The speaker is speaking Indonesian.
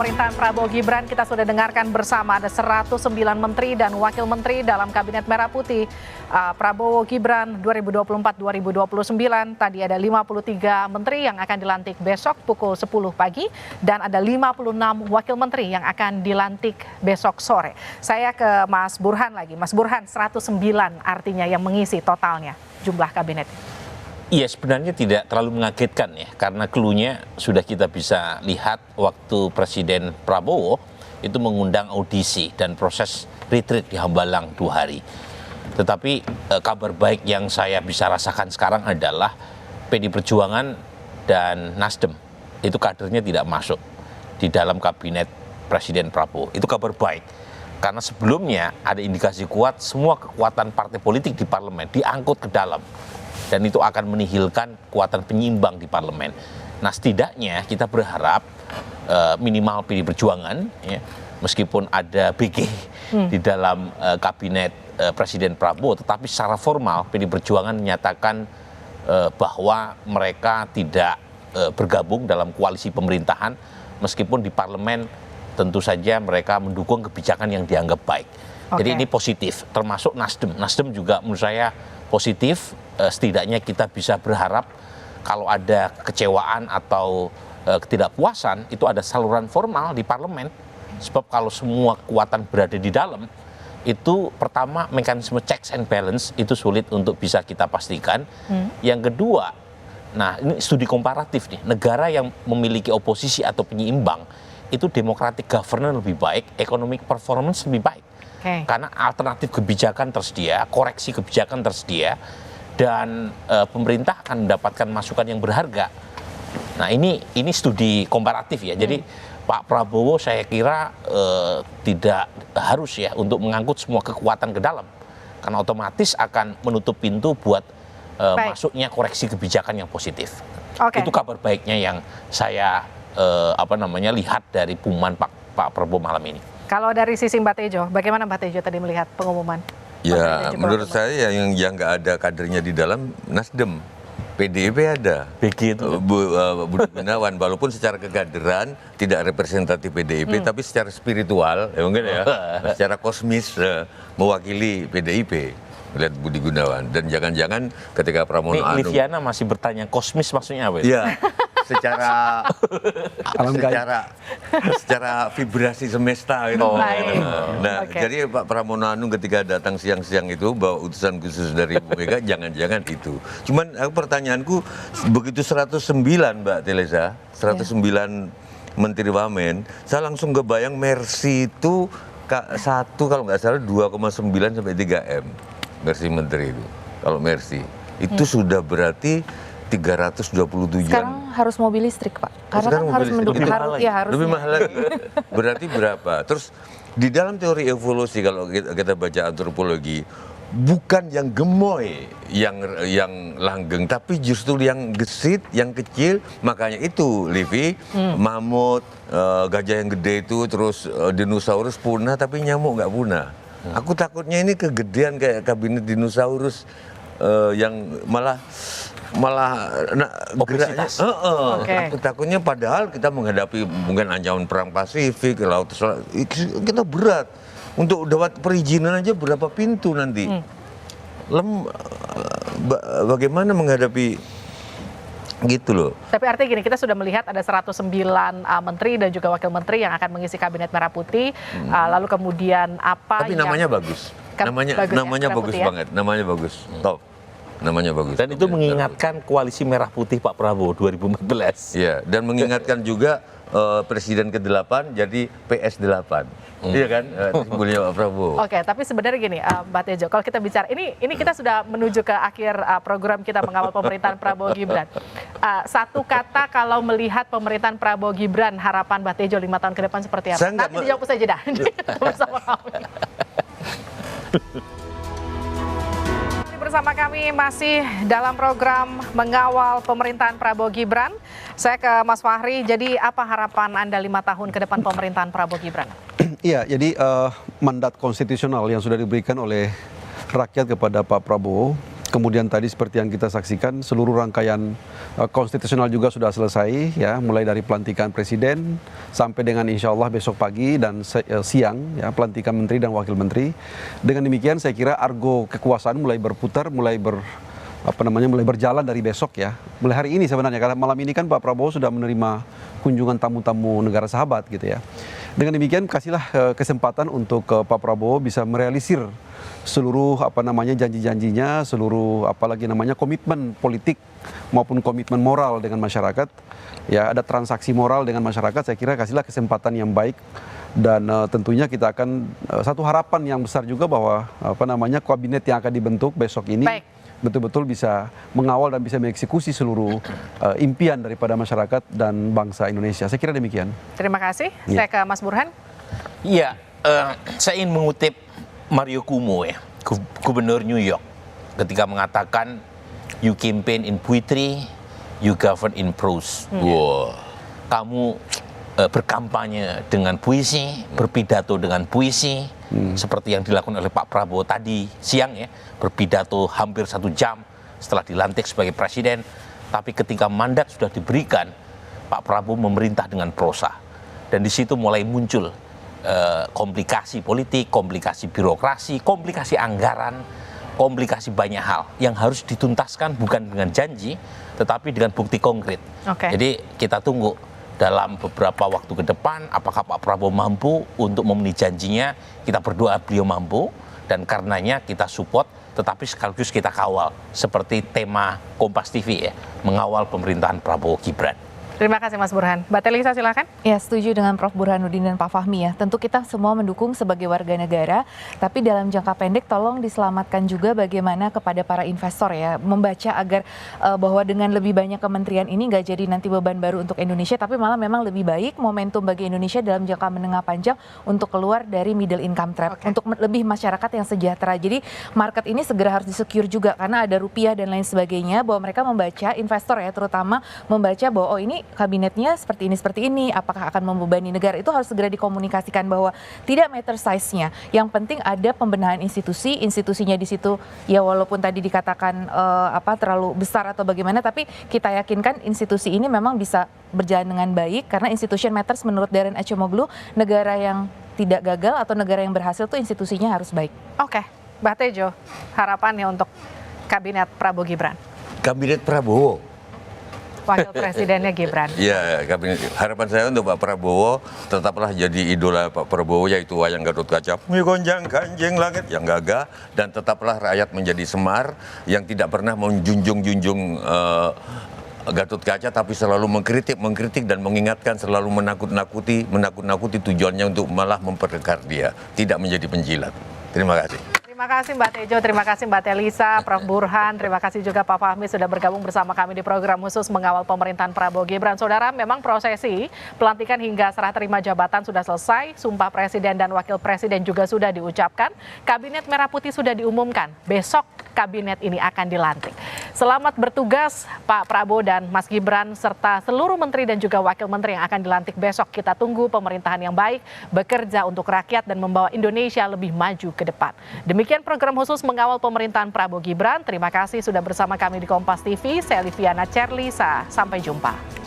pemerintahan Prabowo Gibran kita sudah dengarkan bersama ada 109 menteri dan wakil menteri dalam Kabinet Merah Putih Prabowo Gibran 2024-2029. Tadi ada 53 menteri yang akan dilantik besok pukul 10 pagi dan ada 56 wakil menteri yang akan dilantik besok sore. Saya ke Mas Burhan lagi. Mas Burhan, 109 artinya yang mengisi totalnya jumlah kabinet. Iya, sebenarnya tidak terlalu mengagetkan ya, karena clue-nya sudah kita bisa lihat waktu Presiden Prabowo itu mengundang audisi dan proses retreat di Hambalang 2 hari. Tetapi kabar baik yang saya bisa rasakan sekarang adalah PD Perjuangan dan Nasdem itu kadernya tidak masuk di dalam kabinet Presiden Prabowo. Itu kabar baik. Karena sebelumnya ada indikasi kuat semua kekuatan partai politik di parlemen diangkut ke dalam. Dan itu akan menihilkan kekuatan penyimbang di parlemen. Nah, setidaknya kita berharap minimal PD Perjuangan, ya, meskipun ada BG di dalam kabinet Presiden Prabowo, tetapi secara formal PD Perjuangan menyatakan bahwa mereka tidak bergabung dalam koalisi pemerintahan, meskipun di parlemen tentu saja mereka mendukung kebijakan yang dianggap baik. Jadi ini positif, termasuk Nasdem. Nasdem juga menurut saya positif, setidaknya kita bisa berharap kalau ada kecewaan atau ketidakpuasan itu ada saluran formal di parlemen. Sebab kalau semua kekuatan berada di dalam, itu pertama mekanisme checks and balance itu sulit untuk bisa kita pastikan. Yang kedua, nah ini studi komparatif nih, negara yang memiliki oposisi atau penyeimbang itu democratic governance lebih baik, economic performance lebih baik. Karena alternatif kebijakan tersedia, koreksi kebijakan tersedia, dan pemerintah akan mendapatkan masukan yang berharga. Nah ini studi komparatif ya. Jadi Pak Prabowo saya kira tidak harus ya untuk mengangkut semua kekuatan ke dalam, karena otomatis akan menutup pintu buat masuknya koreksi kebijakan yang positif. Itu kabar baiknya yang saya lihat dari pengumuman Pak Prabowo malam ini. Kalau dari sisi Mbak Tejo, bagaimana Mbak Tejo tadi melihat pengumuman? Ya, menurut saya yang nggak ada kadernya di dalam Nasdem, PDIP ada. Begitu. Budi Gunawan, walaupun secara kekaderan tidak representatif PDIP, tapi secara spiritual, ya mungkin ya, secara kosmis mewakili PDIP. Melihat Budi Gunawan, dan jangan-jangan ketika Pramono Anung. Liviana masih bertanya kosmis maksudnya apa? Iya, secara vibrasi semesta gitu. Jadi Pak Pramono Anung ketika datang siang-siang itu bawa utusan khusus dari Bu Mega, jangan-jangan itu. Cuman pertanyaanku, begitu 109 Mbak Teleza, 109 Menteri Wamen, saya langsung kebayang Mercy itu satu kalau nggak salah 2,9 sampai 3 M. Mercy menteri itu, kalau Mercy itu sudah berarti 327. Sekarang harus mobil listrik, Pak. Karena kan harus mendukung lebih mahal lagi. Berarti berapa? Terus di dalam teori evolusi kalau kita baca antropologi, bukan yang gemoy yang langgeng, tapi justru yang gesit, yang kecil. Makanya itu Livi, mamut, gajah yang gede itu, terus dinosaurus punah tapi nyamuk nggak punah. Aku takutnya ini kegedean kayak kabinet dinosaurus yang malah geraknya. Aku takutnya padahal kita menghadapi mungkin ancaman perang Pasifik, laut Selatan, kita berat. Untuk dapat perizinan aja berapa pintu nanti. Bagaimana menghadapi gitu loh. Tapi artinya gini, kita sudah melihat ada 109 menteri dan juga wakil menteri yang akan mengisi kabinet Merah Putih. Lalu kemudian apa? Tapi namanya bagus. Namanya bagus banget. Namanya bagus. Top. Namanya bagus. Dan itu mengingatkan koalisi Merah Putih Pak Prabowo 2014. Iya, dan mengingatkan juga Presiden ke-8 jadi PS8. Iya kan? Simbolnya Pak Prabowo. Tapi sebenarnya gini, Mbak Tejo, kalau kita bicara ini kita sudah menuju ke akhir program kita mengawal pemerintahan Prabowo Gibran. Satu kata kalau melihat pemerintahan Prabowo Gibran, harapan Mbak Tejo 5 tahun ke depan seperti apa? Nanti dijawab saja dah. Bersama kami. Bersama kami masih dalam program mengawal pemerintahan Prabowo Gibran. Saya ke Mas Fahri, jadi apa harapan Anda 5 tahun ke depan pemerintahan Prabowo Gibran? Iya, jadi mandat konstitusional yang sudah diberikan oleh rakyat kepada Pak Prabowo Kemudian tadi seperti yang kita saksikan, seluruh rangkaian konstitusional juga sudah selesai, ya, mulai dari pelantikan presiden sampai dengan insya Allah besok pagi dan siang, ya, pelantikan menteri dan wakil menteri. Dengan demikian saya kira argo kekuasaan mulai berputar, mulai berjalan dari besok, ya. Mulai hari ini sebenarnya, karena malam ini kan Pak Prabowo sudah menerima kunjungan tamu-tamu negara sahabat, gitu ya. Dengan demikian kasihlah kesempatan untuk Pak Prabowo bisa merealisir seluruh janji-janjinya, seluruh komitmen politik maupun komitmen moral dengan masyarakat. Ya, ada transaksi moral dengan masyarakat, saya kira kasihlah kesempatan yang baik. Dan tentunya kita akan satu harapan yang besar juga bahwa kabinet yang akan dibentuk besok ini betul-betul bisa mengawal dan bisa mengeksekusi seluruh impian daripada masyarakat dan bangsa Indonesia. Saya kira demikian. Terima kasih. Saya ke Mas Burhan. Iya, saya ingin mengutip Mario Cuomo, ya, Gubernur New York, ketika mengatakan you campaign in poetry, you govern in prose. Wow. Kamu berkampanye dengan puisi, berpidato dengan puisi, seperti yang dilakukan oleh Pak Prabowo tadi siang, ya, berpidato hampir 1 jam setelah dilantik sebagai presiden. Tapi ketika mandat sudah diberikan, Pak Prabowo memerintah dengan prosa, dan di situ mulai muncul komplikasi politik, komplikasi birokrasi, komplikasi anggaran, komplikasi banyak hal yang harus dituntaskan bukan dengan janji, tetapi dengan bukti konkret. Jadi kita tunggu dalam beberapa waktu ke depan, apakah Pak Prabowo mampu untuk memenuhi janjinya. Kita berdoa beliau mampu, dan karenanya kita support, tetapi sekaligus kita kawal, seperti tema Kompas TV, ya, mengawal pemerintahan Prabowo Gibran. Terima kasih Mas Burhan. Mbak Telisa silakan. Ya, setuju dengan Prof. Burhanuddin dan Pak Fahmi, ya. Tentu kita semua mendukung sebagai warga negara, tapi dalam jangka pendek tolong diselamatkan juga bagaimana kepada para investor, ya, membaca agar bahwa dengan lebih banyak kementerian ini nggak jadi nanti beban baru untuk Indonesia, tapi malah memang lebih baik momentum bagi Indonesia dalam jangka menengah panjang untuk keluar dari middle income trap, untuk lebih masyarakat yang sejahtera. Jadi market ini segera harus disecure juga karena ada rupiah dan lain sebagainya, bahwa mereka membaca, investor, ya, terutama membaca bahwa oh ini kabinetnya seperti ini, apakah akan membebani negara, itu harus segera dikomunikasikan bahwa tidak matter size-nya. Yang penting ada pembenahan institusinya di situ, ya, walaupun tadi dikatakan terlalu besar atau bagaimana, tapi kita yakinkan institusi ini memang bisa berjalan dengan baik, karena institution matters menurut Darren Acemoglu. Negara yang tidak gagal atau negara yang berhasil tuh institusinya harus baik. Oke, Mbak Tejo, harapannya untuk kabinet Prabowo Gibran. Kabinet Prabowo. Wakil Presidennya Gibran. Ya, harapan saya untuk Pak Prabowo tetaplah jadi idola Pak Prabowo, yaitu wayang Gatot Kaca, gonjang kanjeng langit yang gagah, dan tetaplah rakyat menjadi Semar yang tidak pernah menjunjung Gatot Kaca, tapi selalu mengkritik dan mengingatkan, selalu menakut-nakuti tujuannya untuk malah memperkekar dia, tidak menjadi penjilat. Terima kasih. Terima kasih Mbak Tejo, terima kasih Mbak Telisa, Prof. Burhan, terima kasih juga Pak Fahmi sudah bergabung bersama kami di program khusus mengawal pemerintahan Prabowo Gibran. Saudara, memang prosesi pelantikan hingga serah terima jabatan sudah selesai, sumpah presiden dan wakil presiden juga sudah diucapkan, kabinet merah putih sudah diumumkan, besok kabinet ini akan dilantik. Selamat bertugas Pak Prabowo dan Mas Gibran serta seluruh menteri dan juga wakil menteri yang akan dilantik besok. Kita tunggu pemerintahan yang baik, bekerja untuk rakyat dan membawa Indonesia lebih maju ke depan. Demikian program khusus mengawal pemerintahan Prabowo Gibran. Terima kasih sudah bersama kami di Kompas TV. Saya Liviana Cerlisa. Sampai jumpa.